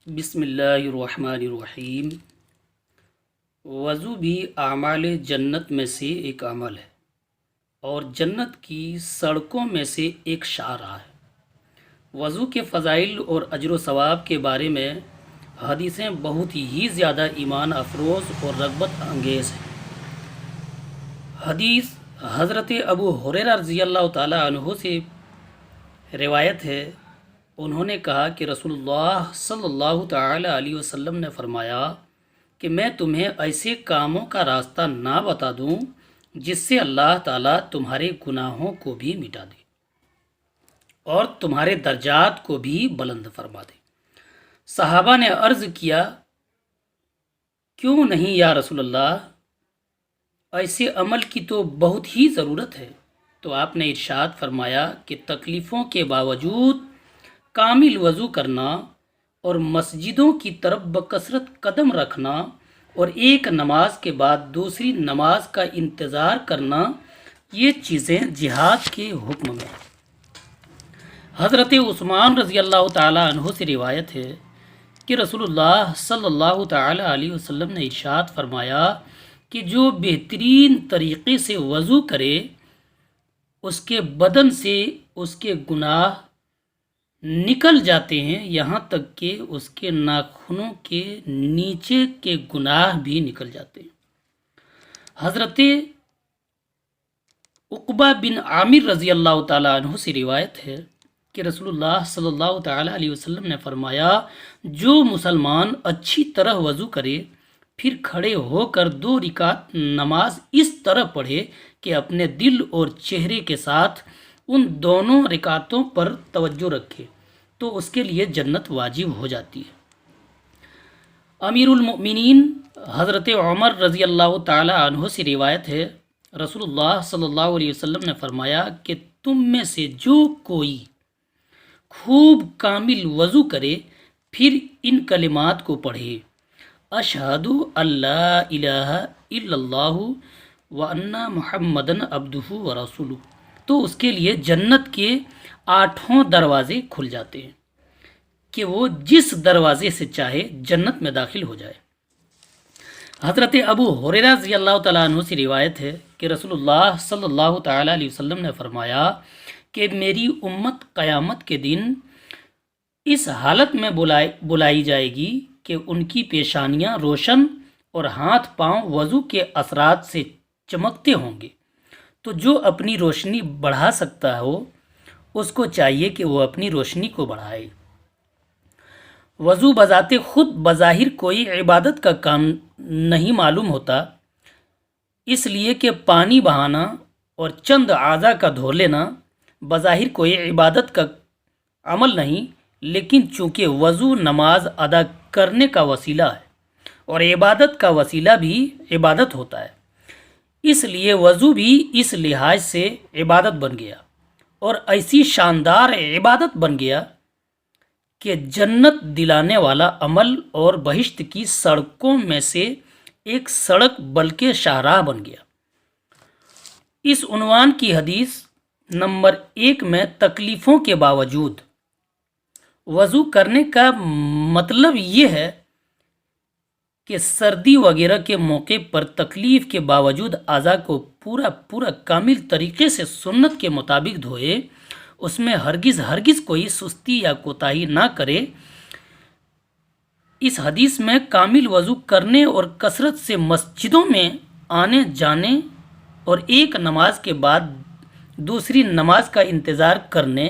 بسم اللہ الرحمن الرحیم۔ وضو بھی اعمال جنت میں سے ایک عمل ہے اور جنت کی سڑکوں میں سے ایک شاہراہ ہے۔ وضو کے فضائل اور اجر و ثواب کے بارے میں حدیثیں بہت ہی زیادہ ایمان افروز اور رغبت انگیز ہیں۔ حدیث حضرت ابو ہریرہ رضی اللہ تعالیٰ عنہ سے روایت ہے، انہوں نے کہا کہ رسول اللہ صلی اللہ تعالیٰ علیہ وسلم نے فرمایا کہ میں تمہیں ایسے کاموں کا راستہ نہ بتا دوں جس سے اللہ تعالیٰ تمہارے گناہوں کو بھی مٹا دے اور تمہارے درجات کو بھی بلند فرما دے۔ صحابہ نے عرض کیا، کیوں نہیں یا رسول اللہ، ایسے عمل کی تو بہت ہی ضرورت ہے۔ تو آپ نے ارشاد فرمایا کہ تکلیفوں کے باوجود کامل وضو کرنا اور مسجدوں کی طرف بکثرت قدم رکھنا اور ایک نماز کے بعد دوسری نماز کا انتظار کرنا، یہ چیزیں جہاد کے حکم میں۔ حضرت عثمان رضی اللہ تعالیٰ عنہ سے روایت ہے کہ رسول اللہ صلی اللہ تعالیٰ علیہ وسلم نے ارشاد فرمایا کہ جو بہترین طریقے سے وضو کرے اس کے بدن سے اس کے گناہ نکل جاتے ہیں، یہاں تک کہ اس کے ناخنوں کے نیچے کے گناہ بھی نکل جاتے ہیں۔ حضرت عقبہ بن عامر رضی اللہ تعالیٰ عنہ سے روایت ہے کہ رسول اللہ صلی اللہ تعالیٰ علیہ وسلم نے فرمایا، جو مسلمان اچھی طرح وضو کرے پھر کھڑے ہو کر 2 رکعت نماز اس طرح پڑھے کہ اپنے دل اور چہرے کے ساتھ ان دونوں رکعتوں پر توجہ رکھے تو اس کے لیے جنت واجب ہو جاتی ہے۔ امیر المؤمنین حضرت عمر رضی اللہ تعالی عنہ سے روایت ہے، رسول اللہ صلی اللہ علیہ وسلم نے فرمایا کہ تم میں سے جو کوئی خوب کامل وضو کرے پھر ان کلمات کو پڑھے، اشہد اللہ الہ الا اللہ وان محمدن عبدہ ورسولہ، تو اس کے لیے جنت کے 8 دروازے کھل جاتے ہیں کہ وہ جس دروازے سے چاہے جنت میں داخل ہو جائے۔ حضرت ابو ہریرہ رضی اللہ تعالیٰ عنہ سے روایت ہے کہ رسول اللہ صلی اللہ تعالیٰ علیہ وسلم نے فرمایا کہ میری امت قیامت کے دن اس حالت میں بلائی جائے گی کہ ان کی پیشانیاں روشن اور ہاتھ پاؤں وضو کے اثرات سے چمکتے ہوں گے۔ تو جو اپنی روشنی بڑھا سکتا ہو اس کو چاہیے کہ وہ اپنی روشنی کو بڑھائے۔ وضو بذات خود بظاہر کوئی عبادت کا کام نہیں معلوم ہوتا، اس لیے کہ پانی بہانا اور چند اعضاء کا دھو لینا بظاہر کوئی عبادت کا عمل نہیں، لیکن چونکہ وضو نماز ادا کرنے کا وسیلہ ہے اور عبادت کا وسیلہ بھی عبادت ہوتا ہے، اس لیے وضو بھی اس لحاظ سے عبادت بن گیا اور ایسی شاندار عبادت بن گیا کہ جنت دلانے عمل عمل اور بہشت کی سڑکوں میں سے ایک سڑک بلکہ شاہراہ بن گیا۔ اس عنوان کی حدیث نمبر 1 میں تکلیفوں کے باوجود وضو کرنے کا مطلب یہ ہے کہ سردی وغیرہ کے موقع پر تکلیف کے باوجود اعضاء کو پورا کامل طریقے سے سنت کے مطابق دھوئے، اس میں ہرگز کوئی سستی یا کوتاہی نہ کرے۔ اس حدیث میں کامل وضو کرنے اور کثرت سے مسجدوں میں آنے جانے اور ایک نماز کے بعد دوسری نماز کا انتظار کرنے،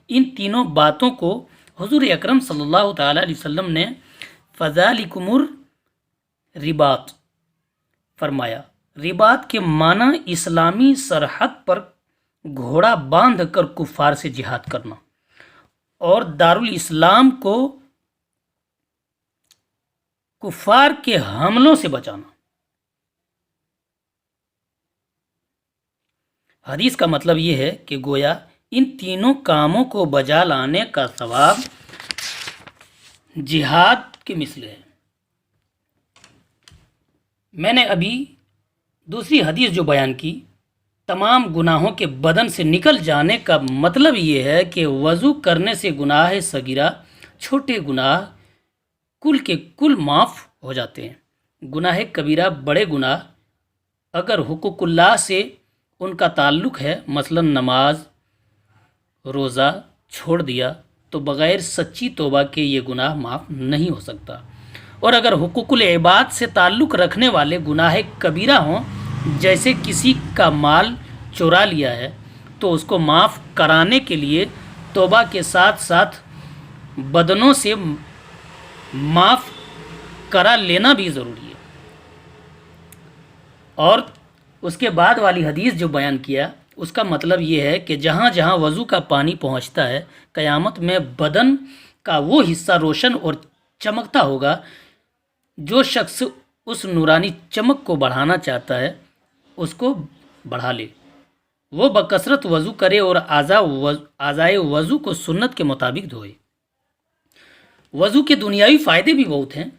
ان تینوں باتوں کو حضور اکرم صلی اللہ تعالیٰ علیہ وسلم نے فذالکم الرباط فرمایا۔ رباط کے معنی اسلامی سرحد پر گھوڑا باندھ کر کفار سے جہاد کرنا اور دارالاسلام کو کفار کے حملوں سے بچانا۔ حدیث کا مطلب یہ ہے کہ گویا ان تینوں کاموں کو بجا لانے کا ثواب جہاد کے مثل ہے۔ میں نے ابھی دوسری حدیث جو بیان کی، تمام گناہوں کے بدن سے نکل جانے کا مطلب یہ ہے کہ وضو کرنے سے گناہ صغیرہ، چھوٹے گناہ کل کے کل معاف ہو جاتے ہیں۔ گناہ کبیرہ بڑے گناہ اگر حقوق اللہ سے ان کا تعلق ہے، مثلا نماز روزہ چھوڑ دیا، تو بغیر سچی توبہ کے یہ گناہ معاف نہیں ہو سکتا۔ اور اگر حقوق العباد سے تعلق رکھنے والے گناہ کبیرہ ہوں، جیسے کسی کا مال چورا لیا ہے، تو اس کو معاف کرانے کے لیے توبہ کے ساتھ ساتھ بدنوں سے معاف کرا لینا بھی ضروری ہے۔ اور اس کے بعد والی حدیث جو بیان کیا، اس کا مطلب یہ ہے کہ جہاں جہاں وضو کا پانی پہنچتا ہے، قیامت میں بدن کا وہ حصہ روشن اور چمکتا ہوگا۔ جو شخص اس نورانی چمک کو بڑھانا چاہتا ہے، اس کو بڑھا لے۔ وہ بکثرت وضو کرے اور اعضائے وضو کو سنت کے مطابق دھوئے۔ وضو کے دنیاوی فائدے بھی بہت ہیں۔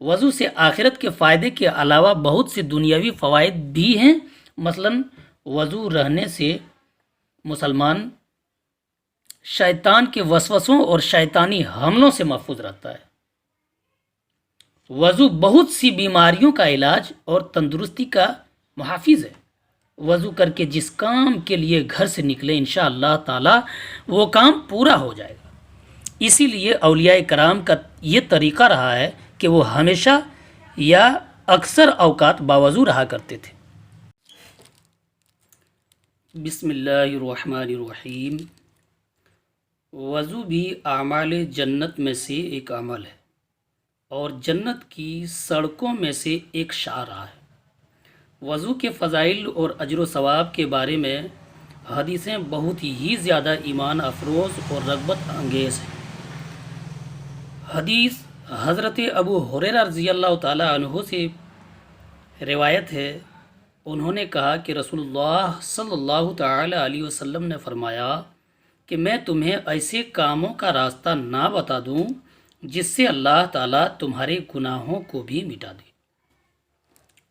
وضو سے آخرت کے فائدے کے علاوہ بہت سے دنیاوی فوائد بھی ہیں۔ مثلا وضو رہنے سے مسلمان شیطان کے وسوسوں اور شیطانی حملوں سے محفوظ رہتا ہے۔ وضو بہت سی بیماریوں کا علاج اور تندرستی کا محافظ ہے۔ وضو کر کے جس کام کے لیے گھر سے نکلے، انشاءاللہ تعالی وہ کام پورا ہو جائے گا۔ اسی لیے اولیاء کرام کا یہ طریقہ رہا ہے کہ وہ ہمیشہ یا اکثر اوقات باوضو رہا کرتے تھے۔ بسم اللہ الرحمن الرحیم۔ وضو بھی اعمال جنت میں سے ایک عمل ہے اور جنت کی سڑکوں میں سے ایک شاہراہ ہے۔ وضو کے فضائل اور اجر و ثواب کے بارے میں حدیثیں بہت ہی زیادہ ایمان افروز اور رغبت انگیز ہیں۔ حدیث حضرت ابو ہریرہ رضی اللہ تعالیٰ عنہ سے روایت ہے، انہوں نے کہا کہ رسول اللہ صلی اللہ تعالیٰ علیہ وسلم نے فرمایا کہ میں تمہیں ایسے کاموں کا راستہ نہ بتا دوں جس سے اللہ تعالیٰ تمہارے گناہوں کو بھی مٹا دے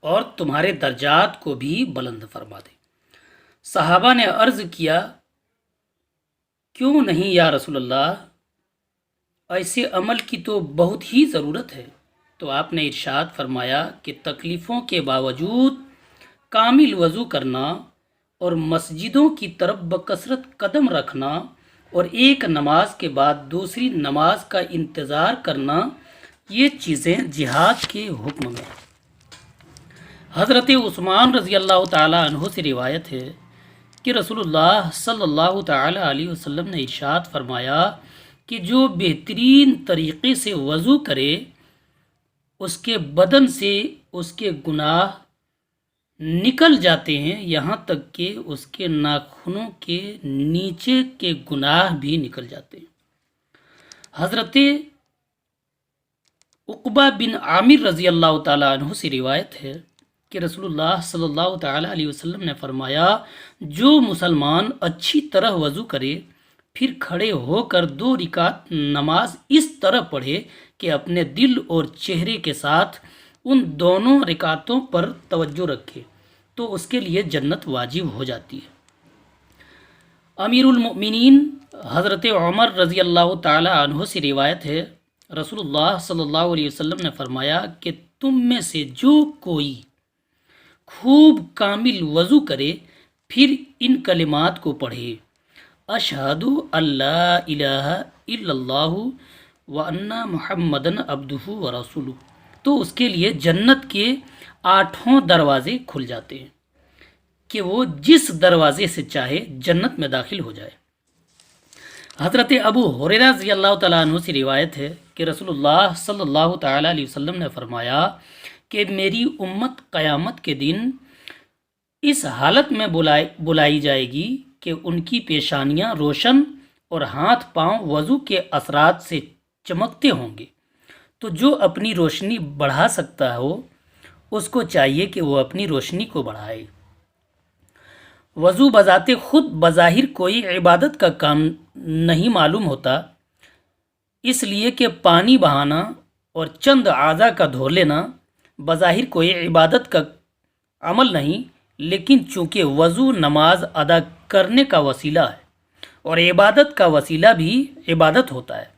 اور تمہارے درجات کو بھی بلند فرما دے۔ صحابہ نے عرض کیا، کیوں نہیں یا رسول اللہ، ایسے عمل کی تو بہت ہی ضرورت ہے۔ تو آپ نے ارشاد فرمایا کہ تکلیفوں کے باوجود کامل وضو کرنا اور مسجدوں کی طرف بکثرت قدم رکھنا اور ایک نماز کے بعد دوسری نماز کا انتظار کرنا، یہ چیزیں جہاد کے حکم میں ہیں۔ حضرت عثمان رضی اللہ تعالیٰ عنہ سے روایت ہے کہ رسول اللہ صلی اللہ تعالیٰ علیہ وسلم نے ارشاد فرمایا کہ جو بہترین طریقے سے وضو کرے، اس کے بدن سے اس کے گناہ نکل جاتے ہیں، یہاں تک کہ اس کے ناخنوں کے نیچے کے گناہ بھی نکل جاتے ہیں۔ حضرت عقبہ بن عامر رضی اللہ تعالیٰ عنہ سے روایت ہے کہ رسول اللہ صلی اللہ تعالیٰ علیہ وسلم نے فرمایا، جو مسلمان اچھی طرح وضو کرے پھر کھڑے ہو کر 2 رکعت نماز اس طرح پڑھے کہ اپنے دل اور چہرے کے ساتھ ان دونوں رکعتوں پر توجہ رکھے، تو اس کے لیے جنت واجب ہو جاتی ہے۔ امیر المؤمنین حضرت عمر رضی اللہ تعالی عنہ سے روایت ہے، رسول اللہ صلی اللہ علیہ وسلم نے فرمایا کہ تم میں سے جو کوئی خوب کامل وضو کرے پھر ان کلمات کو پڑھے، اشہد اللہ الہ الا اللہ وان محمدن عبدہ ورسولہ، تو اس کے لیے جنت کے 8 دروازے کھل جاتے ہیں کہ وہ جس دروازے سے چاہے جنت میں داخل ہو جائے۔ حضرت ابو ہریرہ رضی اللہ تعالیٰ عنہ سے روایت ہے کہ رسول اللہ صلی اللہ تعالیٰ علیہ وسلم نے فرمایا کہ میری امت قیامت کے دن اس حالت میں بلائی جائے گی کہ ان کی پیشانیاں روشن اور ہاتھ پاؤں وضو کے اثرات سے چمکتے ہوں گے۔ تو جو اپنی روشنی بڑھا سکتا ہو، اس کو چاہیے کہ وہ اپنی روشنی کو بڑھائے۔ وضو بذات خود بظاہر کوئی عبادت کا کام نہیں معلوم ہوتا، اس لیے کہ پانی بہانا اور چند اعضاء کا دھو لینا بظاہر کوئی عبادت کا عمل نہیں، لیکن چونکہ وضو نماز ادا کرنے کا وسیلہ ہے اور عبادت کا وسیلہ بھی عبادت ہوتا ہے،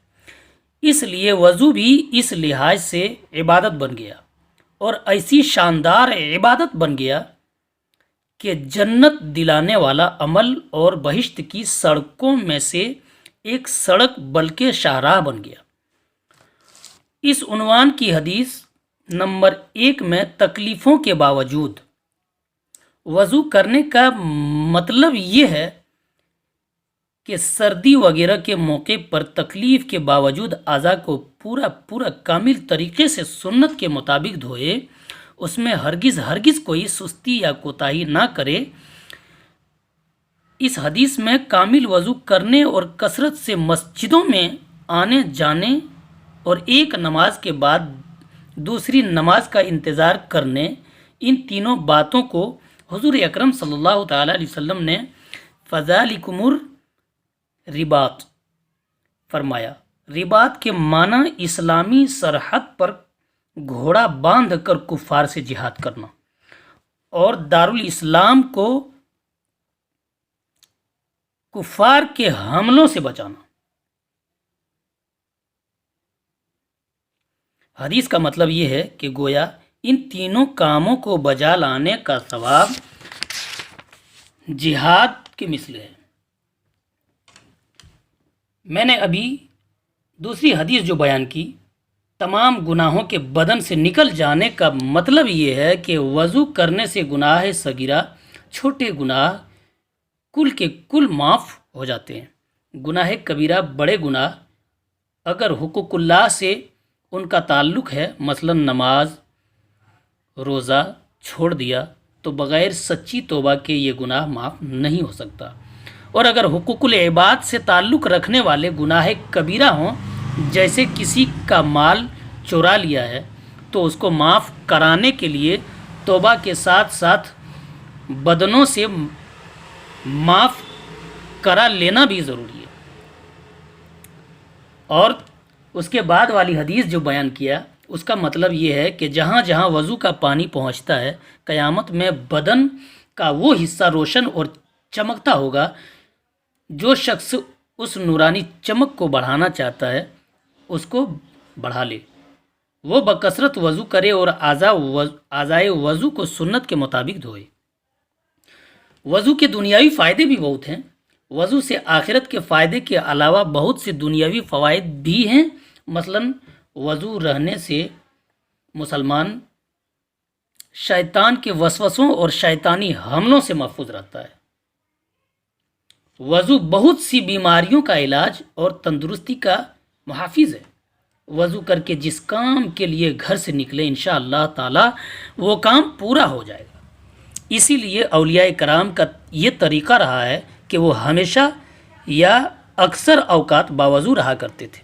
اس لیے وضو بھی اس لحاظ سے عبادت بن گیا، اور ایسی شاندار عبادت بن گیا کہ جنت دلانے عمل اور بہشت کی سڑکوں میں سے ایک سڑک بلکہ شاہراہ بن گیا۔ اس عنوان کی حدیث نمبر 1 میں تکلیفوں کے باوجود وضو کرنے کا مطلب یہ ہے کہ سردی وغیرہ کے موقع پر تکلیف کے باوجود اعضاء کو پورا کامل طریقے سے سنت کے مطابق دھوئے، اس میں ہرگز کوئی سستی یا کوتاہی نہ کرے۔ اس حدیث میں کامل وضو کرنے اور کثرت سے مسجدوں میں آنے جانے اور ایک نماز کے بعد دوسری نماز کا انتظار کرنے، ان تینوں باتوں کو حضور اکرم صلی اللہ تعالیٰ علیہ وسلم نے فذالکم الرباط فرمایا۔ رباط کے معنی اسلامی سرحد پر گھوڑا باندھ کر کفار سے جہاد کرنا اور دارالاسلام کو کفار کے حملوں سے بچانا۔ حدیث کا مطلب یہ ہے کہ گویا ان تینوں کاموں کو بجا لانے کا ثواب جہاد کے مثل ہے۔ میں نے ابھی دوسری حدیث جو بیان کی، تمام گناہوں کے بدن سے نکل جانے کا مطلب یہ ہے کہ وضو کرنے سے گناہ صغیرہ، چھوٹے گناہ کل کے کل معاف ہو جاتے ہیں۔ گناہ کبیرہ، بڑے گناہ اگر حقوق اللہ سے ان کا تعلق ہے، مثلا نماز روزہ چھوڑ دیا، تو بغیر سچی توبہ کے یہ گناہ معاف نہیں ہو سکتا۔ اور اگر حقوق العباد سے تعلق رکھنے والے گناہ کبیرہ ہوں، جیسے کسی کا مال چورا لیا ہے، تو اس کو معاف کرانے کے لیے توبہ کے ساتھ ساتھ بدنوں سے معاف کرا لینا بھی ضروری ہے۔ اور اس کے بعد والی حدیث جو بیان کیا، اس کا مطلب یہ ہے کہ جہاں جہاں وضو کا پانی پہنچتا ہے، قیامت میں بدن کا وہ حصہ روشن اور چمکتا ہوگا۔ جو شخص اس نورانی چمک کو بڑھانا چاہتا ہے، اس کو بڑھا لے، وہ بکثرت وضو کرے اور اعضائے وضو کو سنت کے مطابق دھوئے۔ وضو کے دنیاوی فائدے بھی بہت ہیں۔ وضو سے آخرت کے فائدے کے علاوہ بہت سے دنیاوی فوائد بھی ہیں۔ مثلا وضو رہنے سے مسلمان شیطان کے وسوسوں اور شیطانی حملوں سے محفوظ رہتا ہے۔ وضو بہت سی بیماریوں کا علاج اور تندرستی کا محافظ ہے۔ وضو کر کے جس کام کے لیے گھر سے نکلے، انشاءاللہ تعالی وہ کام پورا ہو جائے گا۔ اسی لیے اولیاء کرام کا یہ طریقہ رہا ہے کہ وہ ہمیشہ یا اکثر اوقات باوضو رہا کرتے تھے۔